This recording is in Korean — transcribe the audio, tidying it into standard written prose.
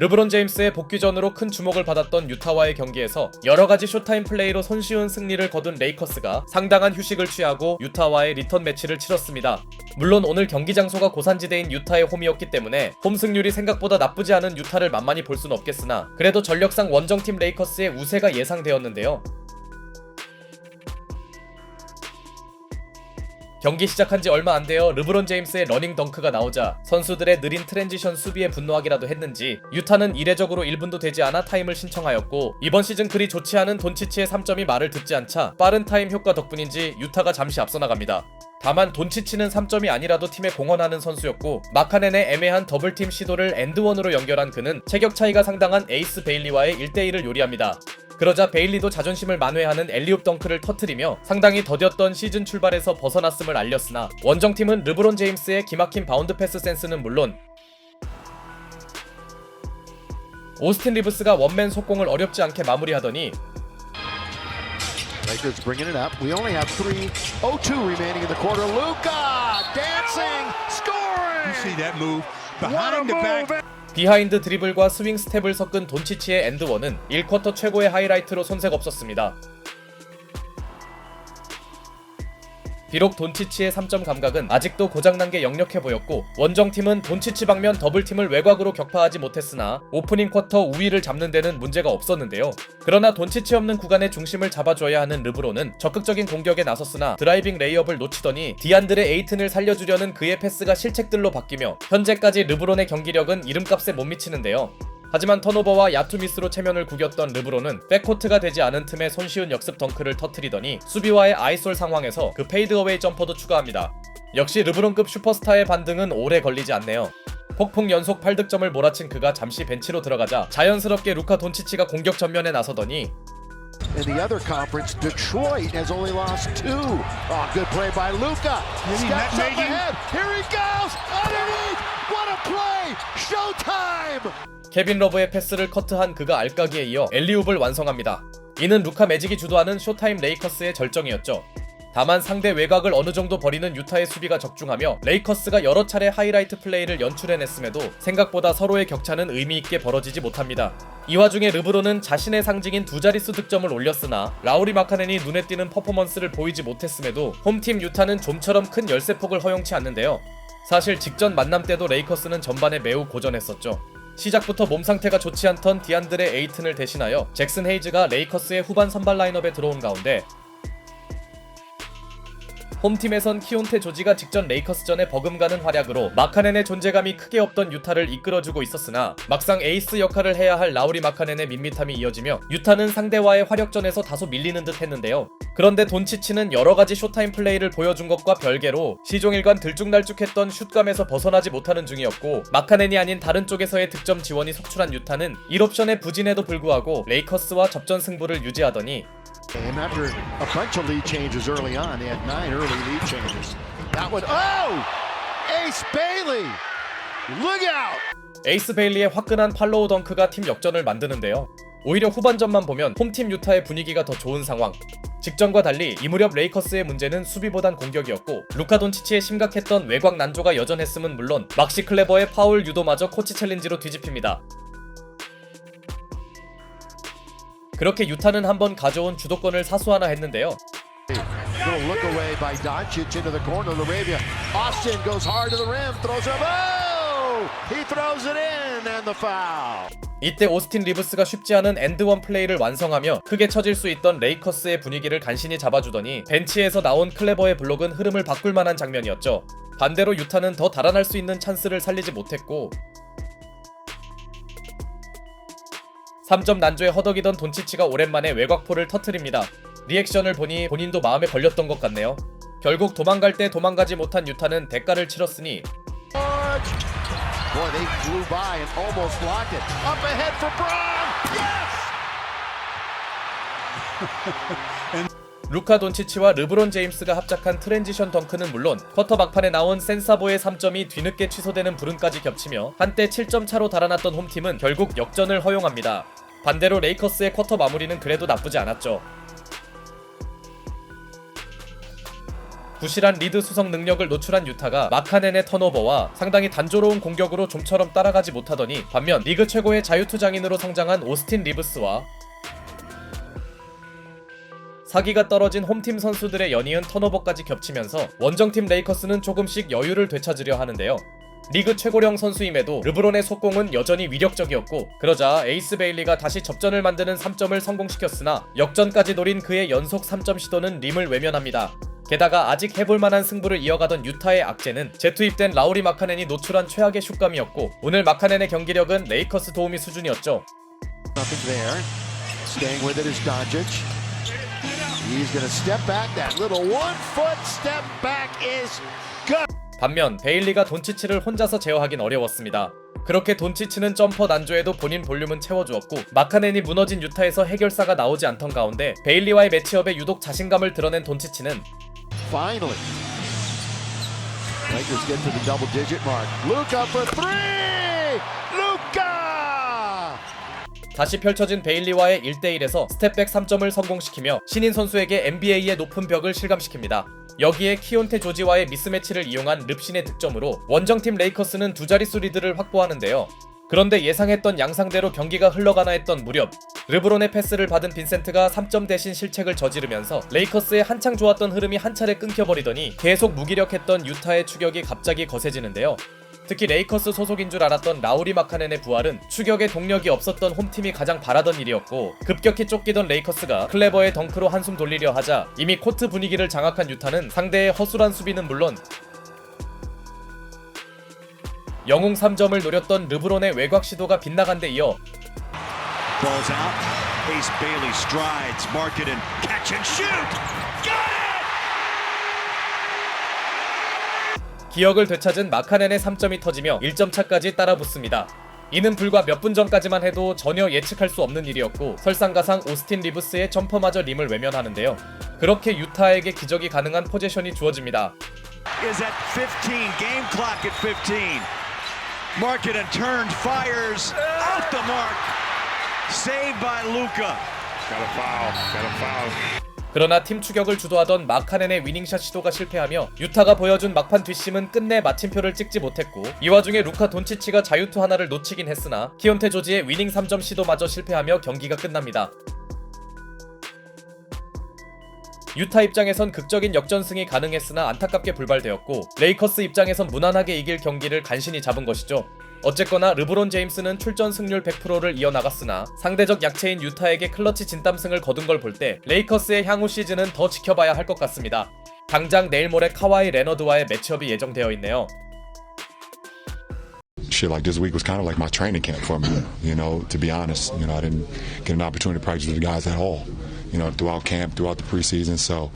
르브론 제임스의 복귀전으로 큰 주목을 받았던 유타와의 경기에서 여러가지 쇼타임 플레이로 손쉬운 승리를 거둔 레이커스가 상당한 휴식을 취하고 유타와의 리턴 매치를 치렀습니다. 물론 오늘 경기 장소가 고산지대인 유타의 홈이었기 때문에 홈 승률이 생각보다 나쁘지 않은 유타를 만만히 볼 수는 없겠으나 그래도 전력상 원정팀 레이커스의 우세가 예상되었는데요. 경기 시작한 지 얼마 안 되어 르브론 제임스의 러닝 덩크가 나오자 선수들의 느린 트랜지션 수비에 분노하기라도 했는지 유타는 이례적으로 1분도 되지 않아 타임을 신청하였고, 이번 시즌 그리 좋지 않은 돈치치의 3점이 말을 듣지 않자 빠른 타임 효과 덕분인지 유타가 잠시 앞서 나갑니다. 다만 돈치치는 3점이 아니라도 팀에 공헌하는 선수였고, 마카넨의 애매한 더블팀 시도를 엔드원으로 연결한 그는 체격 차이가 상당한 에이스 베일리와의 1대1을 요리합니다. 그러자 베일리도 자존심을 만회하는 엘리웁 덩크를 터뜨리며 상당히 더뎠던 시즌 출발에서 벗어났음을 알렸으나, 원정팀은 르브론 제임스의 기막힌 바운드 패스 센스는 물론 오스틴 리브스가 원맨 속공을 어렵지 않게 마무리하더니 Lakers bringing it up. We only have 3:02 remaining in the quarter. Luka dancing, scoring. You see that move behind the back. 비하인드 드리블과 스윙 스텝을 섞은 돈치치의 엔드원은 1쿼터 최고의 하이라이트로 손색 없었습니다. 비록 돈치치의 3점 감각은 아직도 고장난 게 역력해 보였고, 원정팀은 돈치치 방면 더블팀을 외곽으로 격파하지 못했으나 오프닝 쿼터 우위를 잡는 데는 문제가 없었는데요. 그러나 돈치치 없는 구간의 중심을 잡아줘야 하는 르브론은 적극적인 공격에 나섰으나 드라이빙 레이업을 놓치더니 디안드레 에이튼을 살려주려는 그의 패스가 실책들로 바뀌며 현재까지 르브론의 경기력은 이름값에 못 미치는데요. 하지만 턴오버와 야투 미스로 체면을 구겼던 르브론은 백코트가 되지 않은 틈에 손쉬운 역습 덩크를 터뜨리더니 수비와의 아이솔 상황에서 그 페이드어웨이 점퍼도 추가합니다. 역시 르브론급 슈퍼스타의 반등은 오래 걸리지 않네요. 폭풍 연속 8득점을 몰아친 그가 잠시 벤치로 들어가자 자연스럽게 루카 돈치치가 공격 전면에 나서더니 In the other conference, Detroit has only lost 2. Oh, good play by Luka. Steps up ahead. Here he goes. Underneath. What a play. Showtime. 케빈 러브의 패스를 커트한 그가 알까기에 이어 엘리웁을 완성합니다. 이는 루카 매직이 주도하는 쇼타임 레이커스의 절정이었죠. 다만 상대 외곽을 어느 정도 버리는 유타의 수비가 적중하며 레이커스가 여러 차례 하이라이트 플레이를 연출해냈음에도 생각보다 서로의 격차는 의미있게 벌어지지 못합니다. 이 와중에 르브론은 자신의 상징인 두 자릿수 득점을 올렸으나 라우리 마카넨이 눈에 띄는 퍼포먼스를 보이지 못했음에도 홈팀 유타는 좀처럼 큰 열세폭을 허용치 않는데요. 사실 직전 만남 때도 레이커스는 전반에 매우 고전했었죠. 시작부터 몸 상태가 좋지 않던 디안드레 에이튼을 대신하여 잭슨 헤이즈가 레이커스의 후반 선발 라인업에 들어온 가운데 홈팀에선 키온테 조지가 직전 레이커스전에 버금가는 활약으로 마카넨의 존재감이 크게 없던 유타를 이끌어주고 있었으나 막상 에이스 역할을 해야 할 라우리 마카넨의 밋밋함이 이어지며 유타는 상대와의 화력전에서 다소 밀리는 듯 했는데요. 그런데 돈치치는 여러가지 쇼타임 플레이를 보여준 것과 별개로 시종일관 들쭉날쭉했던 슛감에서 벗어나지 못하는 중이었고, 마카넨이 아닌 다른 쪽에서의 득점 지원이 속출한 유타는 1옵션의 부진에도 불구하고 레이커스와 접전 승부를 유지하더니 And after a bunch of lead changes early on, they had 9 early lead changes. That one, oh! Ace Bailey! Look out! 에이스 베일리의 화끈한 팔로우 덩크가 팀 역전을 만드는데요. 오히려 후반전만 보면 홈팀 유타의 분위기가 더 좋은 상황. 직전과 달리 이 무렵 레이커스의 문제는 수비보단 공격이었고, 루카 돈치치의 심각했던 외곽 난조가 여전했음은 물론 막시 클레버의 파울 유도마저 코치 챌린지로 뒤집힙니다. 그렇게 유타는 한번 가져온 주도권을 사수하나 했는데요. Little look away by Doncic into the corner of Arabia. Austin goes hard to the rim, throws it up. Oh! He throws it in and the foul. 이때 오스틴 리브스가 쉽지 않은 엔드원 플레이를 완성하며 크게 처질 수 있던 레이커스의 분위기를 간신히 잡아주더니 벤치에서 나온 클레버의 블록은 흐름을 바꿀 만한 장면이었죠. 반대로 유타는 더 달아날 수 있는 찬스를 살리지 못했고, 3점 난조에 허덕이던 돈치치가 오랜만에 외곽포를 터뜨립니다. 리액션을 보니 본인도 마음에 걸렸던 것 같네요. 결국 도망갈 때 도망가지 못한 유타는 대가를 치렀으니 Boy, they flew by and almost blocked it. Up ahead for Braun. Yes! 루카 돈치치와 르브론 제임스가 합작한 트랜지션 덩크는 물론 쿼터 막판에 나온 센사보의 3점이 뒤늦게 취소되는 불운까지 겹치며 한때 7점 차로 달아났던 홈팀은 결국 역전을 허용합니다. 반대로 레이커스의 쿼터 마무리는 그래도 나쁘지 않았죠. 부실한 리드 수성 능력을 노출한 유타가 마카넨의 턴오버와 상당히 단조로운 공격으로 좀처럼 따라가지 못하더니 반면 리그 최고의 자유투 장인으로 성장한 오스틴 리브스와 사기가 떨어진 홈팀 선수들의 연이은 턴오버까지 겹치면서 원정팀 레이커스는 조금씩 여유를 되찾으려 하는데요. 리그 최고령 선수임에도 르브론의 속공은 여전히 위력적이었고 그러자 에이스 베일리가 다시 접전을 만드는 3점을 성공시켰으나 역전까지 노린 그의 연속 3점 시도는 림을 외면합니다. 게다가 아직 해볼만한 승부를 이어가던 유타의 악재는 재투입된 라우리 마카넨이 노출한 최악의 슛감이었고 오늘 마카넨의 경기력은 레이커스 도우미 수준이었죠. Nothing there. Staying with it is Doncic. He's gonna step back. That little 1-foot step back is good. 반면 베일리가 돈치치를 혼자서 제어하긴 어려웠습니다. 그렇게 돈치치는 점퍼 난조에도 본인 볼륨은 채워주었고 마카넨이 무너진 유타에서 해결사가 나오지 않던 가운데 베일리와의 매치업에 유독 자신감을 드러낸 돈치치는 Finally, Lakers get to the double-digit mark. Luka for three. Luka. 다시 펼쳐진 베일리와의 1대1에서 스텝백 3점을 성공시키며 신인 선수에게 NBA의 높은 벽을 실감시킵니다. 여기에 키온테 조지와의 미스매치를 이용한 릅신의 득점으로 원정팀 레이커스는 두 자릿수 리드를 확보하는데요. 그런데 예상했던 양상대로 경기가 흘러가나 했던 무렵 르브론의 패스를 받은 빈센트가 3점 대신 실책을 저지르면서 레이커스의 한창 좋았던 흐름이 한 차례 끊겨버리더니 계속 무기력했던 유타의 추격이 갑자기 거세지는데요. 특히 레이커스 소속인 줄 알았던 라우리 마카넨의 부활은 추격에 동력이 없었던 홈팀이 가장 바라던 일이었고 급격히 쫓기던 레이커스가 클레버의 덩크로 한숨 돌리려 하자 이미 코트 분위기를 장악한 유타는 상대의 허술한 수비는 물론 영웅 3점을 노렸던 르브론의 외곽 시도가 빗나간 데 이어 Balls out. Ace Bailey strides. Markkanen catch and shoot. Got it! 기억을 되찾은 마카넨의 3점이 터지며 1점 차까지 따라붙습니다. 이는 불과 몇 분 전까지만 해도 전혀 예측할 수 없는 일이었고 설상가상 오스틴 리브스의 점퍼마저 림을 외면하는데요. 그렇게 유타에게 기적이 가능한 포지션이 주어집니다. Is at 15. Game clock at 15. Markkanen turned, fires off the mark. Saved by Luka. Got a foul. Got a foul. 그러나 팀 추격을 주도하던 마카넨의 위닝샷 시도가 실패하며 유타가 보여준 막판 뒷심은 끝내 마침표를 찍지 못했고 이 와중에 루카 돈치치가 자유투 하나를 놓치긴 했으나 키온테 조지의 위닝 3점 시도마저 실패하며 경기가 끝납니다. 유타 입장에선 극적인 역전승이 가능했으나 안타깝게 불발되었고 레이커스 입장에선 무난하게 이길 경기를 간신히 잡은 것이죠. 어쨌거나 르브론 제임스는 출전 승률 100%를 이어나갔으나 상대적 약체인 유타에게 클러치 진땀승을 거둔 걸 볼 때 레이커스의 향후 시즌은 더 지켜봐야 할 것 같습니다. 당장 내일 모레 카와이 레너드와의 매치업이 예정되어 있네요. Shit, like this week was kind of like my training camp for me, you know, to be honest. You know, I didn't get an opportunity to practice with the guys at all, you know, throughout camp, throughout the preseason. So